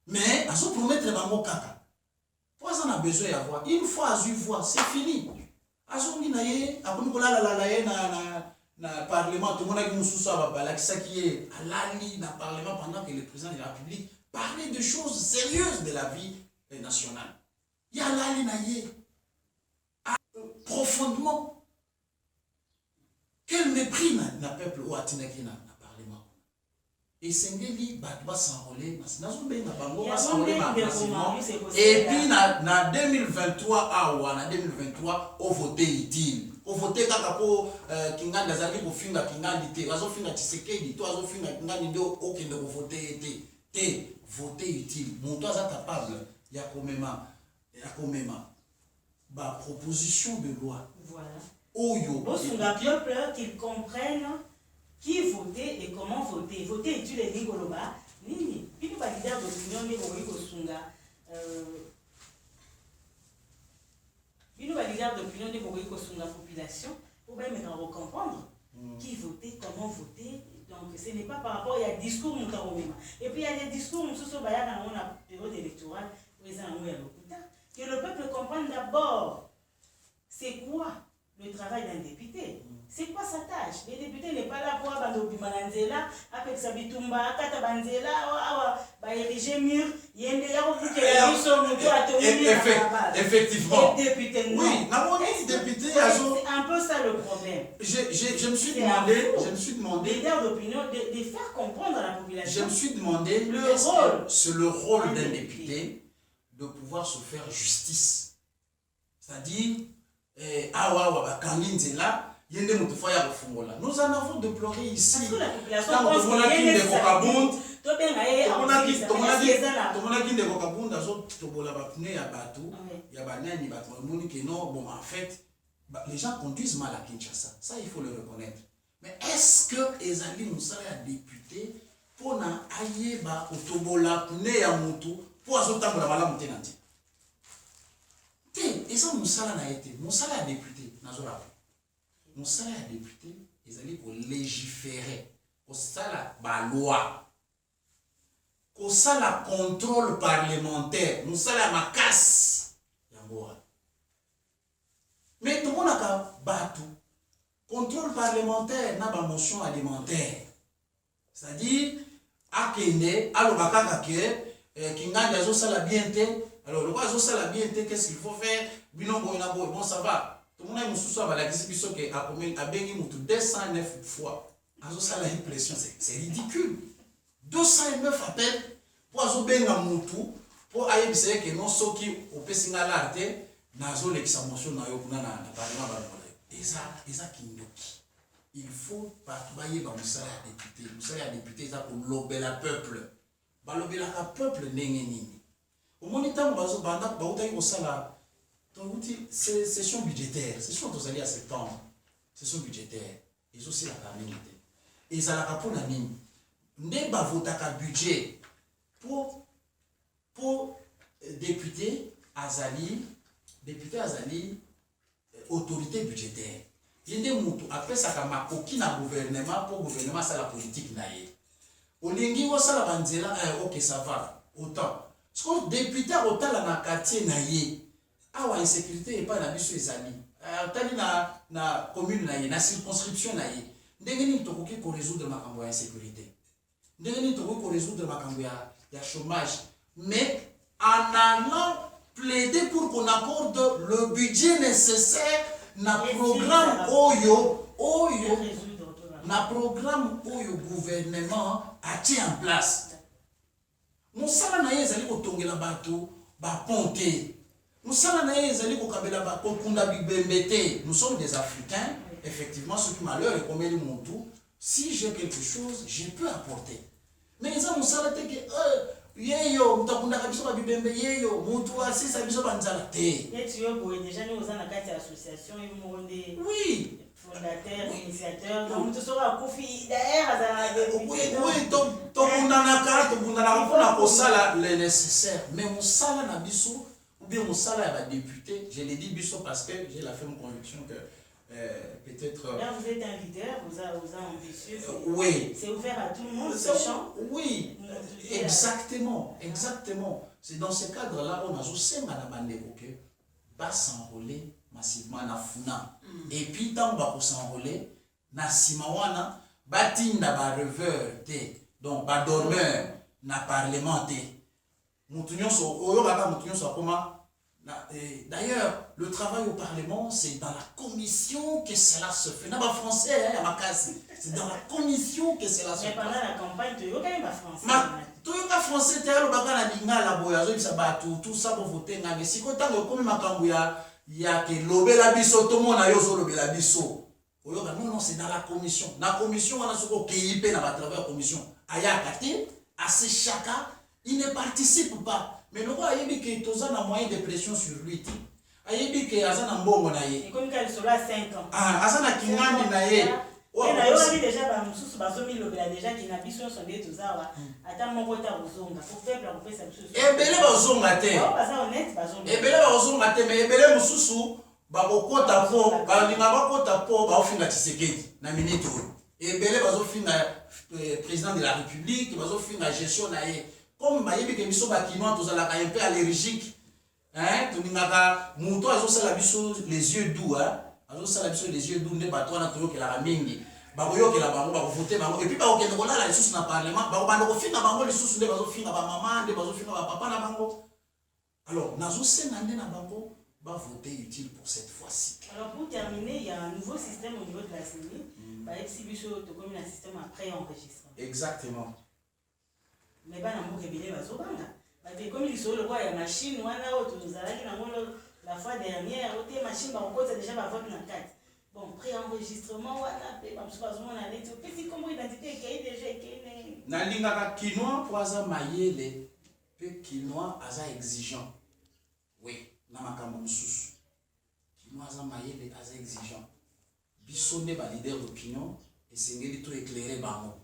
Mais azo promettre bango kaka. Pourquoi ça a besoin d'avoir une fois azu voix, c'est fini. Azo ngi naye, akomi kola la ye na parlement, tout le monde a dit mususa babala qui ça qui est alali na parlement pendant que le président de la République parlait de choses sérieuses de la vie nationale. Ya lali naye profondément. Quel mépris n'a peuple ou atinaki na parlement. Et Sengeli va s'enrôler massivement. Et puis na 2023 na 2023 au voté utile. Au voté kaka po kinganda zali ko finga kingandi te. Azo finga Tshisekedi to azo finga kingandi ndo okende ko voter te. Voté utile. Monto aza capable ya komema ba proposition de loi. Voilà. Oyo. Bon, sur le peuple qu'ils comprennent qui voter et comment voter. Voter est-il les Nigoloba? Nini. Puis nous validons d'opinion de Boriko Sunga. Puis nous validons d'opinion de Boriko Sunga population pour même comprendre qui voter, comment voter. Donc ce n'est pas par rapport, il y a discours Moutaromema. Et puis il y a des discours Moussousobaya dans la période électorale, que le peuple comprenne d'abord c'est quoi le travail d'un député. C'est quoi sa tâche? Le député n'est pas là pour abandoner Mananzela, avec sa bitumba, Katabanzela, ériger mur, effectivement. Député, non. Oui, député, c'est un peu ça le problème. Je me suis demandé, leader d'opinion, de faire comprendre à la population. Je me suis demandé, c'est le rôle d'un député de pouvoir se faire justice. C'est-à-dire, nous en avons déploré ici. Parce que la population en fait, les gens conduisent mal à Kinshasa. Ça, il faut le reconnaître. Mais est-ce que Ezali Moussa est député pour n'ailler au Tobola, pour azotambola la bala moutenanti? Et ça, Moussa n'a été. Moussa a député. Moussa a député. Ils allaient pour légiférer. Pour ça, la loi. Pour ça, la contrôle parlementaire. Moussa a ma casse. Mais tout le monde a battu. Contrôle parlementaire n'a pas motion alimentaire. C'est-à-dire, à Kende, à l'Obakakake, Kinganda a ça la bien. Alors, le roi a bien été, qu'est-ce qu'il faut faire? Bon, ça va. Tout le monde a une sous-soi, la discussion qui a béni 209 fois. Ça a l'impression, c'est ridicule. 209 appels pour avoir béni à Moutou, pour aller dire que non, ceux qui ont fait l'art, nazo l'examotion na parlement. Et ça qui il faut pas bailler dans le salaire député. Le salaire député, ça pour lober la peuple. Lober la peuple, n'est-ce au moniteur, c'est session budgétaire. Session à septembre. Session budgétaire. Ils ont aussi la communauté. Et ça la pour la mine. N'est pas voter un budget pour député Azali, autorité budgétaire. Il y a des gens après ça comme aucun gouvernement pour gouvernement ça la politique naïe. Au lingi ça la banzela ok ça va autant. Ce que député a otala na quartier na ye. Awa insécurité et pas na biso ezali. Otali na commune na ye, na circonscription na ye. Ndenge nini tokoki ko résoudre makambo ya insécurité. Ndenge nini tokoki ko résoudre makambo ya chômage. Mais en allant plaider pour qu'on accorde le budget nécessaire na programme oyo na programme oyo gouvernement a mis en place. Mosala na ye ezali kotongela bato ba ponte. Mosala na ye ezali kokabela ba kokunda bibembete. Nous sommes des Africains, effectivement, ceux qui malheur et comme mon tout, si j'ai quelque chose, je peux apporter. Mais ça mosala te que yeyo mutakunda kabiso ba bibembe yeyo mutu asisa biso banzala te. Tu boye déjà nous on a quatre associations et vous monde. Oui. Fondateur, initiateur, donc tu seras Kofi d'ailleurs oui, tokundana mpona kosala le nécessaire. Mais mosala na biso ou bien mosala ya ba député, je l'ai dit biso parce que j'ai la ferme conviction que peut-être. Là, vous êtes un leader, vous êtes ambitieux. Oui. C'est ouvert à tout le monde, ce champ. Oui, exactement, exactement. C'est dans ce cadre-là, on a aussi Madame Bandeko que va s'enrôler massivement na funa. Et puis, tant qu'on va s'enrôler, na simawana, batinda ba reveur te, donc ba dormeur, na parlement te. Moutounion so, oyo kaka moutounion so comment. D'ailleurs, le travail au Parlement, c'est dans la commission que cela se fait. Non, pas français, hein, ma casse. C'est dans la commission que cela se fait. Mais pendant la campagne, tu as eu français. Tu as eu français, tu as eu le linga, la boyazo, tout ça pour voter. Mais si tu as eu comme ma cambouya, il y a que l'obé la biso, tout le monde a eu l'obé la biso. Non, non, c'est dans la commission. Dans la commission, on a ce qu'on KIP dans la travail commission. Aya Kate, assez chacun, il ne participe pas. Mais nous avons dit que tous un moyen de pression sur lui. Ayebi que azana mbongo na ye. Et comme il a 5 ans. Ah, azana kingani na ye. Et d'ailleurs, déjà ba mususu bazomi lobela déjà qui na biso sondé tout ça wa. Ata moko ta ozonga. Pour faire la faire ça mususu. Ebele bazonga te. Oh, baza honnête bazonga. Ebele bazonga te mais ebele mususu bakokota po, balinga bakota po ba ofinga Tshisekedi na minute oyo. Ebele bazofinga président de la République, bazofinga gestion na ye. Comme bayebi ke biso bakinois tozalaka un peu allergique, hein, tuningaka muto azosala biso les yeux doux, hein, azosala biso les yeux doux nde bato wana toyokelaka mingi bakoyokela bango bakovote bango et puis bakokende kolala lisusu na parlement bakobanda kofinga bango lisusu nde bazofinga bamama nde bazofinga bapapa na bango. Alors nazosenga nde na bango bavote utile pour cette fois-ci. Alors pour terminer, il y a un nouveau système au niveau de la CENI, exhibition comme un système après enregistrement. Exactement. Mais pas dans le cabinet, comme il sont le roi, il y a machine, la fois dernière, la machine, c'est déjà ma vote dans la carte. Bon, pré-enregistrement, on a dit, petit comment identité qui est déjà qui Nalingaka quinoa pour aza mayele, pe quinoa aza exigeant. Oui, na makambo mususu. Quinoa aza mayele aza exigeant. Bisonne ba leader d'opinion et sengeli tout éclairer bango.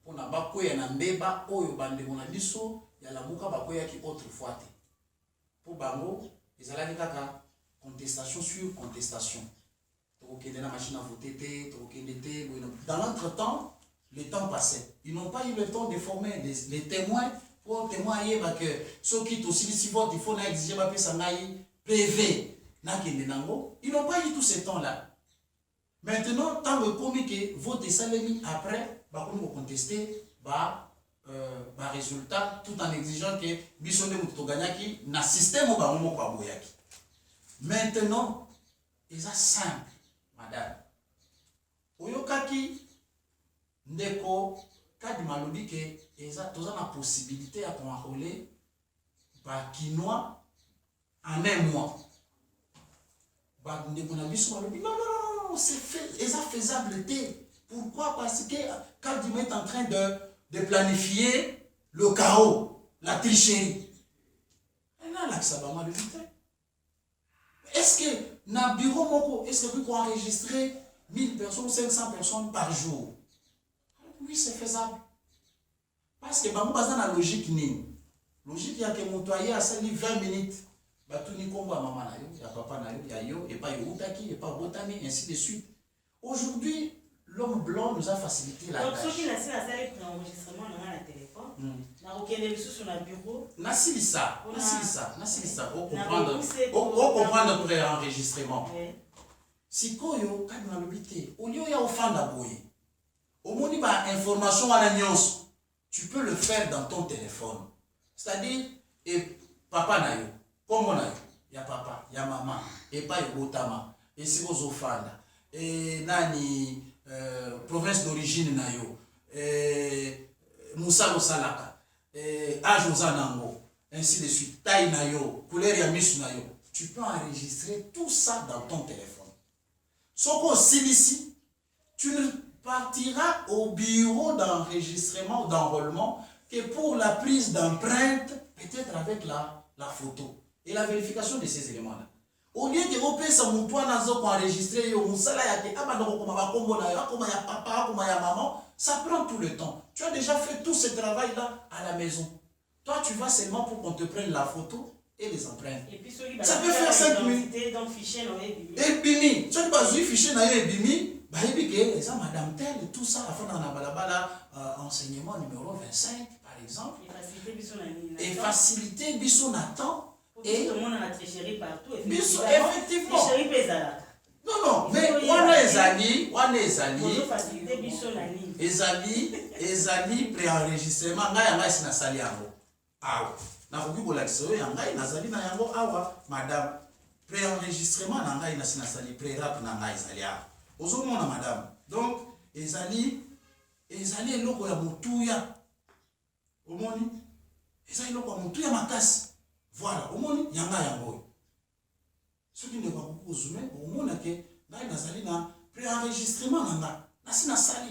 On a bakoya na mbeba oyo bande mona biso ya lamuka bakoya ki autrefois te. Pour bango, ezalaki kaka contestation sur contestation. Tokokende na machine à voter te, tokokende te. Dans l'entretemps, le temps passait. Ils n'ont pas eu le temps de former les témoins pour témoigner que ceux qui aussi si vote il faut exiger ba pesa ngai PV na kende nango. Ils n'ont pas eu tout ce temps-là. Maintenant, tant que commis que vote salemi après on va contester le résultat tout en exigeant que bisonde muto gagnaki na système au bango ba boyaki. Maintenant, c'est simple, madame. Oyokaki ndeko kadi malobi que toza na possibilité à contrôler ba quinoa en un mois. Ba ndeko na biso malobi non, c'est faisable. Pourquoi? Parce que quand tu es en train de planifier le chaos, la tricherie, est-ce que dans le bureau moko, est-ce que vous pouvez enregistrer 1000 personnes, 500 personnes par jour? Oui, c'est faisable. Parce que dans la logique, logique, il y a que mon toyer a sali 20 minutes. Batuni kombo maman na yo, ya papa na yo, ya yo, et pas youtaki, et pas botami, ainsi de suite. Aujourd'hui, l'homme blanc nous a facilité la tâche. Donc, ceux qui n'ont pas fait l'enregistrement dans le téléphone, dans sur le bureau. Nasilisa. Au comprendre pour l'enregistrement. Si koyo quand on a l'habité, au lieu ya ofanda boye. Au moni ba information à la nyons, tu peux le faire dans ton téléphone. C'est-à-dire et papa na yo, comme na yo, ya papa, ya maman, et pas yobotama, et si vous ofanda, et nani province d'origine na yo, Moussa Salaka, âge aux anango, ainsi de suite, taille na yo, couleur ya misu na yo. Tu peux enregistrer tout ça dans ton téléphone. Soko ici, tu ne partiras au bureau d'enregistrement ou d'enrôlement que pour la prise d'empreinte, peut-être avec la photo et la vérification de ces éléments-là. Au lieu de repérer ça, mon toit n'a pas enregistré, ça prend tout le temps. Tu as déjà fait tout ce travail-là à la maison. Toi, tu vas seulement pour qu'on te prenne la photo et les empreintes. Et puis, ça peut faire 5 minutes. Donc, fichier, non, et bimi. Tu as pas vu fichier, non, et bimi. Bah, et puis, ça, madame telle, tout ça, afin d'en avoir enseignement numéro 25, par exemple. Et faciliter, bisou Nathan. Et tout le monde a la tricherie partout. Effectivement. Tricherie pesala. Non, mais on a les amis, les amis préenregistrement, ngai sina sali yango. Awa. Na koki kolakisa yo yangai nazali na yango awa, madame. Préenregistrement na ngai na sina sali pré-rap na ngai sali awa. Ozomona madame. Donc, ezali eloko ya mutuya. Omoni? Ezali eloko ya mutuya makasi. Voilà, omoni yanga yango. Ce qui ne va pas vous zoomer, au moins que ngai nazali na pré-enregistrement nanga, nasina sali.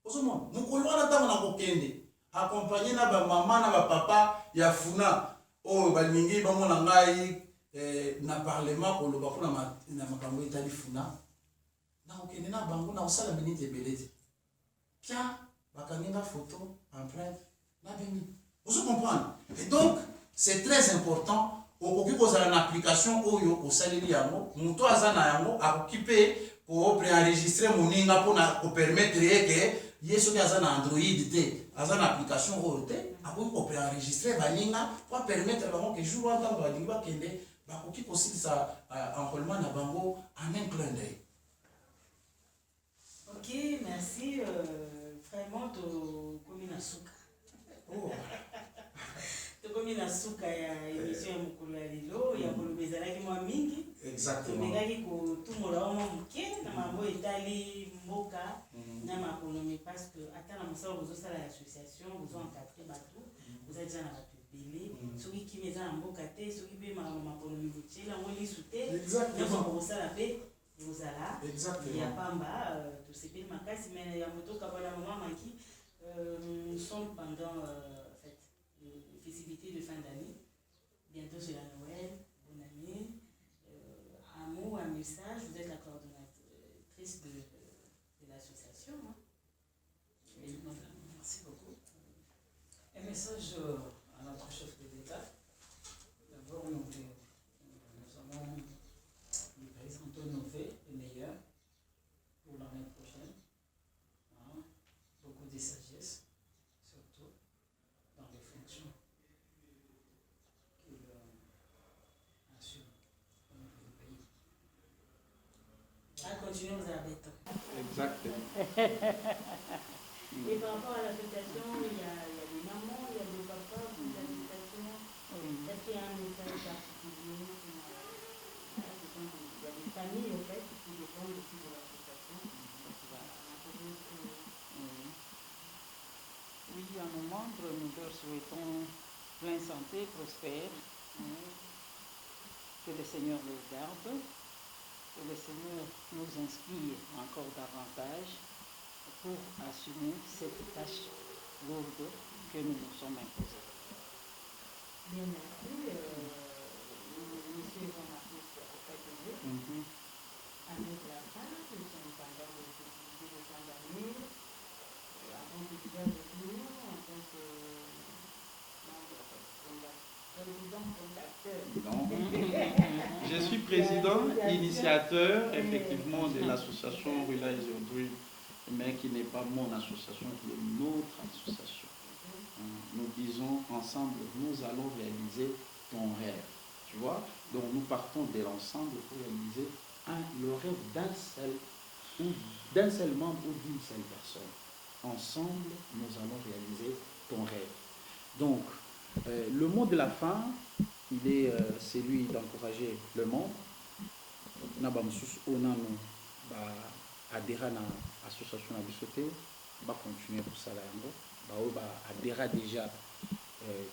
Ozomona, mukolo wana tanga na kokende, accompagné na ba maman na ba papa ya funa, oh balingi bamona ngai na parlement ko loba kuna na makambo etali funa. Na kokende na bango na osala minute ebelete. Tiens, bakangi na photo, empreinte, na bimi. Vous comprenez? Et donc, c'est très important. Okoki kozala na application oyo osaleli yango muto aza na yango akokipe ko préenregistrer moninga pona ko permettre que yeso ki aza na Android te aza na application oyo te akoki ko préenregistrer baninga pour permettre bango que jour wa ntango balingi bakende bakoki kosilisa enrôlement na bango en un clin d'œil. Ok, merci. Vraiment, tu komi na suka. Oh. Comme il a souka ya émission ya mukolo ya lelo ya koloba ezalaki mwa mingi. Exactement. Tobengaki kotumbola mwa moke na mambo etali mboka na makonomi parce que ata na mosala bozosala ya association bozoencadre bato boza deja na bato ebele soki kimi eza na mboka te soki mpe makonomi botiela yango lisu te nyonso bokosala mpe bozala ya pamba tosepeli makasi me ya motoka bana mama maki nous sommes pendant festivités de fin d'année. Bientôt c'est la Noël. Bonne année. Un mot, un message. Vous êtes la coordonnatrice de l'association. Hein? Oui, madame, merci beaucoup. Un message à notre chef de l'État. D'abord, nous allons lui présenter nos vœux les meilleurs pour l'année prochaine. Hein? Beaucoup de sagesse, surtout dans les fonctions. Continuons à la bête. Exactement. Et par rapport à l'association, il y a des mamans, il y a des papas pour l'association. Est-ce qu'il y a un message particulier? Il y a des familles en fait qui dépendent aussi de l'association. Oui, à nos membres, nous leur souhaitons pleine santé, prospère, que le Seigneur les garde. Que le Seigneur nous inspire encore davantage pour assumer cette tâche lourde que nous nous sommes imposée. Bien, merci. Monsieur Jean-Marc Okaïdé, avec la fin, nous sommes pendant le festivités de fin d'année. Avant de dire avec nous, en tant que Je suis président, initiateur effectivement de l'association Realize Your Dream, mais qui n'est pas mon association, qui est notre association. nous disons ensemble, nous allons réaliser ton rêve. Tu vois? Donc nous partons de l'ensemble pour réaliser le rêve d'un seul membre ou d'une seule personne. Ensemble, nous allons réaliser ton rêve. Donc, le mot de la fin, il est celui d'encourager le monde. Adhérer à l'association à Bissoté, va continuer pour ça. Adhérer déjà.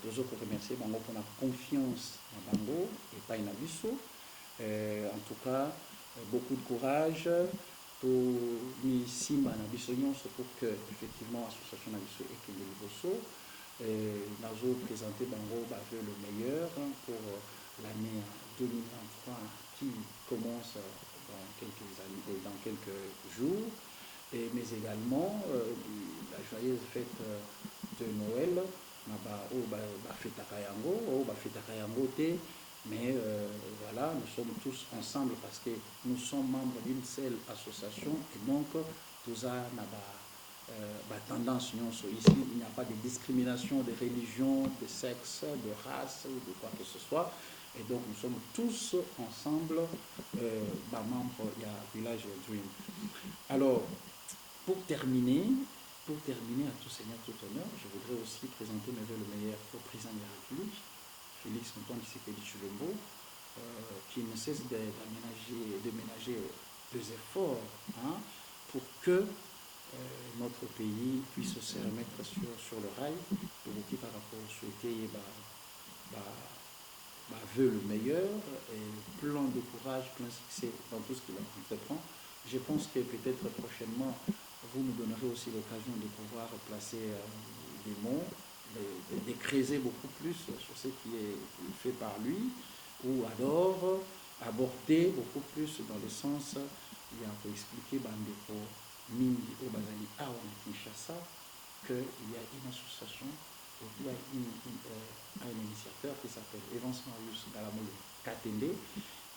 Toujours pour remercier Bango pour la confiance en Bango et pas en Abisso. En tout cas, beaucoup de courage pour Simba Nabisso pour que effectivement l'association Nabisso et que le Bosso nous présenter Bango le meilleur pour l'année 2023 qui commence dans quelques jours, mais également la joyeuse fête de Noël. Mais voilà, nous sommes tous ensemble parce que nous sommes membres d'une seule association et donc tout ça n'a tendance ici, il n'y a pas de discrimination de religion, de sexe, de race ou de quoi que ce soit. Et donc nous sommes tous ensemble membres du Village Dream. Alors, pour terminer à tout seigneur, tout honneur, je voudrais aussi présenter mes vœux le meilleur au président de la République, Félix Antoine Tshisekedi Tshilombo, qui ne cesse de ménager des efforts pour que notre pays puisse se remettre sur le rail. Pour par rapport à souhaiter veut le meilleur, et plein de courage, plein de succès dans tout ce qu'il entreprend. Je pense que peut-être prochainement, vous nous donnerez aussi l'occasion de pouvoir placer des mots, de creuser beaucoup plus sur ce qui est fait par lui, ou alors aborder beaucoup plus dans le sens, il y a pour expliquer Bandeko Mingi au Bazali Awa Kinshasa qu'il y a une association, il y a un initiateur qui s'appelle Evans Marius Galamolo Katende,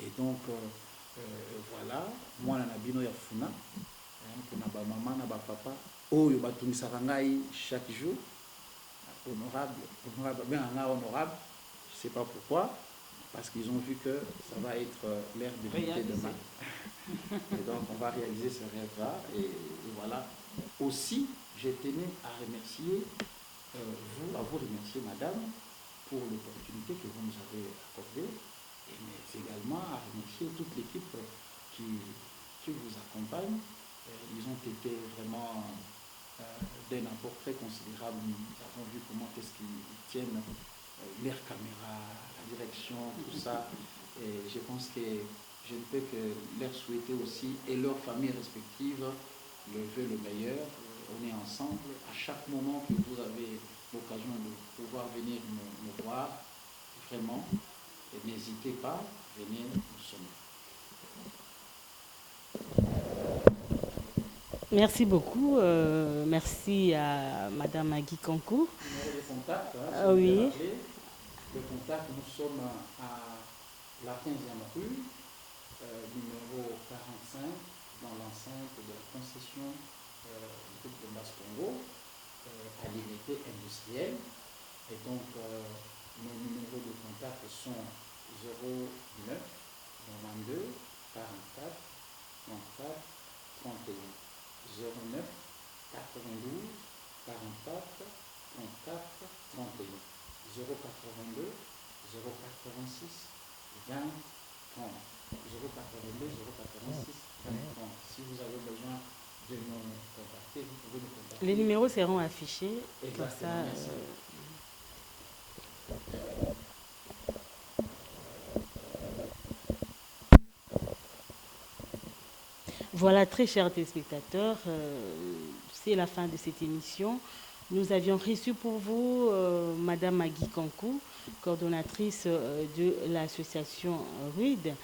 et donc voilà, moi Nabino Yafuna, pour na maman, na papa, oh yo batumisaka ngai chaque jour, honorable, bien honorable, je ne sais pas pourquoi, parce qu'ils ont vu que ça va être l'ère de vérité demain. Et donc on va réaliser ce rêve-là, et voilà. Aussi, je tenais à remercier à vous remercier madame pour l'opportunité que vous nous avez accordée, mais également à remercier toute l'équipe qui vous accompagne. Ils ont été vraiment d'un apport très considérable. Nous avons vu comment est-ce qu'ils tiennent leur caméra, la direction, tout ça. Et je pense que je ne peux que leur souhaiter aussi, et leurs familles respectives, le vœu le meilleur. On est ensemble. À chaque moment que vous avez l'occasion de pouvoir venir nous voir, vraiment, n'hésitez pas, venez, nous sommes. Merci beaucoup. Merci à Madame Magui Kankou. Numéro de contact, oui. Le contact, nous sommes à la 15e rue, numéro 45, dans l'enceinte de la concession du groupe de Basse Congo, à l'unité industrielle. Et donc, nos numéros de contact sont 09 92 44 34 31. 09 92 44 34 31. 082 086 20 30. 082 086 20 30. Si vous avez besoin de nous contacter, vous pouvez nous contacter. Les numéros seront affichés. Exactement. Comme ça, Voilà, très chers téléspectateurs, c'est la fin de cette émission. Nous avions reçu pour vous Madame Magui Kankou, coordonnatrice de l'association RUID,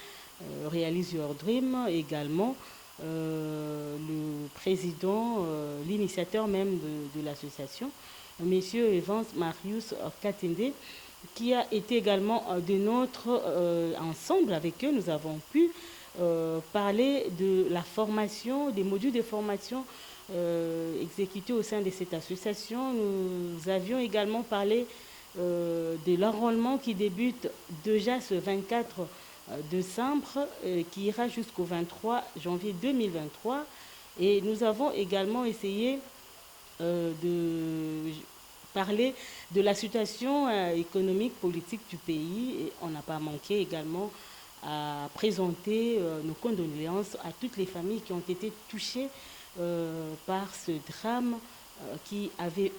Réalise Your Dream, également le président, l'initiateur même de l'association, Monsieur Evans Marius Katende, qui a été également de notre ensemble avec eux. Nous avons pu parler de la formation, des modules de formation exécutées au sein de cette association. Nous avions également parlé de l'enrôlement qui débute déjà ce 24 décembre, qui ira jusqu'au 23 janvier 2023. Et nous avons également essayé de parler de la situation économique, politique du pays. Et on n'a pas manqué également à présenter nos condoléances à toutes les familles qui ont été touchées par ce drame qui avait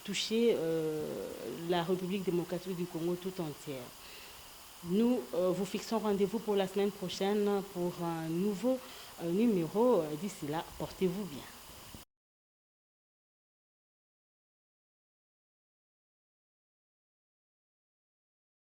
touché la République démocratique du Congo tout entière. Nous vous fixons rendez-vous pour la semaine prochaine pour un nouveau numéro. D'ici là, portez-vous bien.